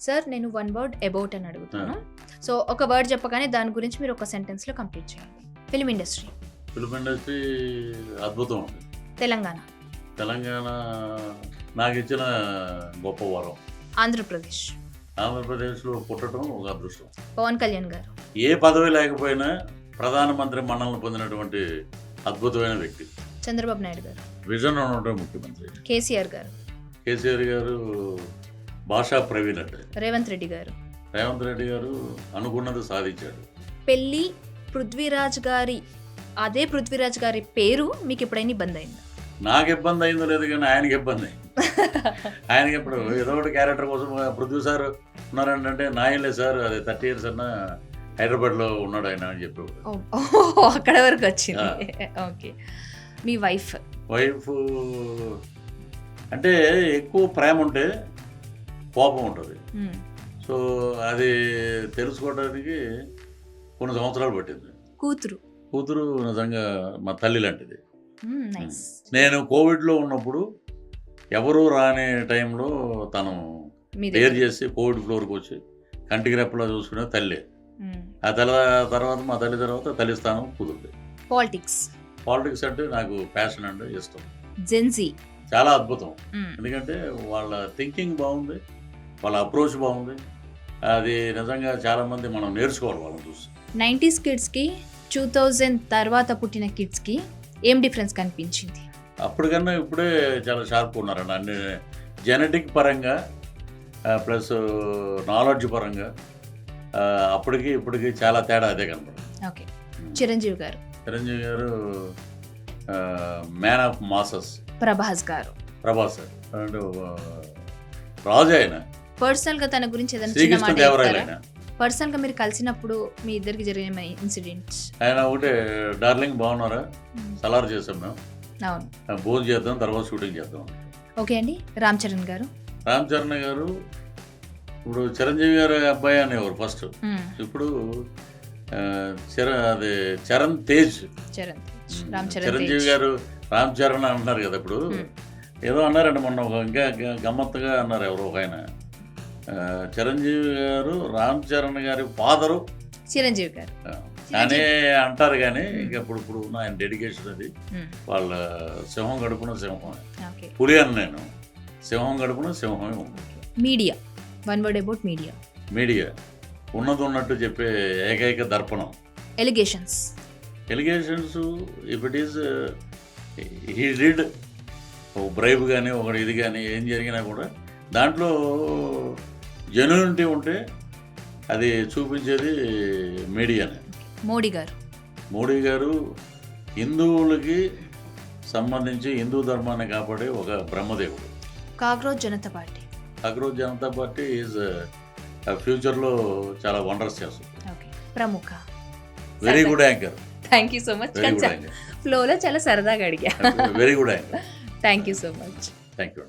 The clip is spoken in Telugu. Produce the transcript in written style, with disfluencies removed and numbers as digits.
సార్ నేను వన్ వర్డ్ అబౌట్ అని అడుగుతాను. సో ఒక వర్డ్ చెప్పగానే దాని గురించి మీరు ఒక సెంటెన్స్లో కంప్లీట్ చేయండి. Film industry. ఫిల్మ్ ఇండస్ట్రీ అద్భుతం ఉంది. తెలంగాణ. తెలంగాణ నాకు ఇచ్చిన గొప్ప వరం. ఆంధ్రప్రదేశ్. ఆంధ్రప్రదేశ్లో పుట్టడం ఒక అదృష్టం. పవన్ కళ్యాణ్ గారు. ఏ పదవి లేకపోయినా ప్రధానమంత్రి మన్నలను పొందినటువంటి అద్భుతమైన వ్యక్తి. చంద్రబాబు నాయుడు గారు. విజన్ ఉన్నటువంటి ముఖ్యమంత్రి. కేసీఆర్ గారు. కేసీఆర్ గారు భాషా ప్రవీణ్ అంటే. రేవంత్ రెడ్డి గారు. రేవంత్ రెడ్డి గారు అనుకున్నది సాధించాడు. పెళ్ళి పృథ్వీరాజ్ గారి, అదే పృథ్వీరాజ్ గారి పేరు మీకు ఎప్పుడైనా ఇబ్బంది అయిందా? నాకు ఇబ్బంది అయిందో లేదు కానీ ఆయనకి ఇబ్బంది అయింది. ఆయనకి ఎప్పుడు ఏదో ఒకటి క్యారెక్టర్ కోసం పృథ్వీ సార్ ఉన్నారంటే నాయలే సార్, అది 30 years అన్నా హైదరాబాద్లో ఉన్నాడు ఆయన అని చెప్పి అక్కడ వరకు వచ్చింది. ఓకే. మీ వైఫ్ అంటే ఎక్కువ ప్రేమ ఉంటే కోపం ఉంటుంది. సో అది తెలుసుకోవడానికి కొన్ని సంవత్సరాలు పట్టింది. కూతురు నిజంగా మా తల్లి లాంటిది. నేను కోవిడ్లో ఉన్నప్పుడు ఎవరు రాని టైంలో తను డేర్ చేసి కోవిడ్ ఫ్లోర్కి వచ్చి కంటికి రెప్పలా చూసుకునే తల్లి. ఆ తర్వాత మా తల్లి తర్వాత తల్లి స్థానం కుదిరింది. పాలిటిక్స్ అంటే నాకు ప్యాషన్ అంటే ఇష్టం. జెన్జీ చాలా అద్భుతం. ఎందుకంటే వాళ్ళ థింకింగ్ బాగుంది, వాళ్ళ అప్రోచ్ బాగుంది. అది నిజంగా చాలా మంది మనం నేర్చుకోవాలి వాళ్ళని చూసి. 90s కిడ్స్కి 2000 తర్వాత పుట్టిన కిడ్స్కి ఏం డిఫరెన్స్ కనిపించింది? అప్పటికన్నా ఇప్పుడే చాలా షార్ప్ ఉన్నారండి. అన్ని జెనెటిక్ పరంగా ప్లస్ నాలెడ్జ్ పరంగా అప్పటికి ఇప్పటికి చాలా తేడా అదే కనపడుతుంది. ఓకే. చిరంజీవి గారు మ్యాన్ ఆఫ్ మాసెస్. ప్రభాస్ అంటే రాజు ఆయన. పర్సనల్ గా తన గురించి ఏదైనా పర్సనల్ గా మీరు కలిసినప్పుడు మీ ఇద్దరికి జరిగిన ఇన్సిడెంట్స్? ఆయన ఒకటే, డార్లింగ్ బాగున్నారా, సలార్ చేసాం మేము, భోజనం చేద్దాం తర్వాత షూటింగ్ చేద్దాం. ఓకే అండి. రామ్ చరణ్ గారు ఇప్పుడు చిరంజీవి గారు అబ్బాయి అనేవారు ఫస్ట్. ఇప్పుడు చరణ్ తేజ్. చిరంజీవి గారు రామ్ చరణ్ అంటున్నారు కదా. ఇప్పుడు ఏదో అన్నారండి మొన్న, ఇంకా గమ్మత్తుగా అన్నారు ఎవరు ఒక ఆయన. చిరంజీవి గారు రామ్ చరణ్ గారి ఫాదరు చిరంజీవి గారు అనే అంటారు. కానీ ఇంకా ఇప్పుడు ఆయన డెడికేషన్ అది. వాళ్ళ సింహం గడుపున సింహం, పులి అని నేను, సింహం గడుపున సింహమే ఉంది. Media. One word about media. ఉన్నది ఉన్నట్టు చెప్పే ఏకైక దర్పణం. Allegations if it is he did bribe కానీ ఒకటి ఇది కానీ ఏం జరిగినా కూడా దాంట్లో జెన్యూనిటీ ఉంటే అది చూపించేది మీడియానే. మోడీ గారు హిందువులకి సంబంధించి హిందూ ధర్మాన్ని కాపాడే ఒక బ్రహ్మదేవుడు. కాక్రోచ్ జనతా పార్టీ ఈజ్ ఫ్యూచర్లో చాలా వండర్స్ చేస్తుంది. ప్రముఖ very good anchor. Thank you so much. ఫ్లోలో చాలా సరదాగా అడిగా. Very good anchor. Thank you so much. Thank you.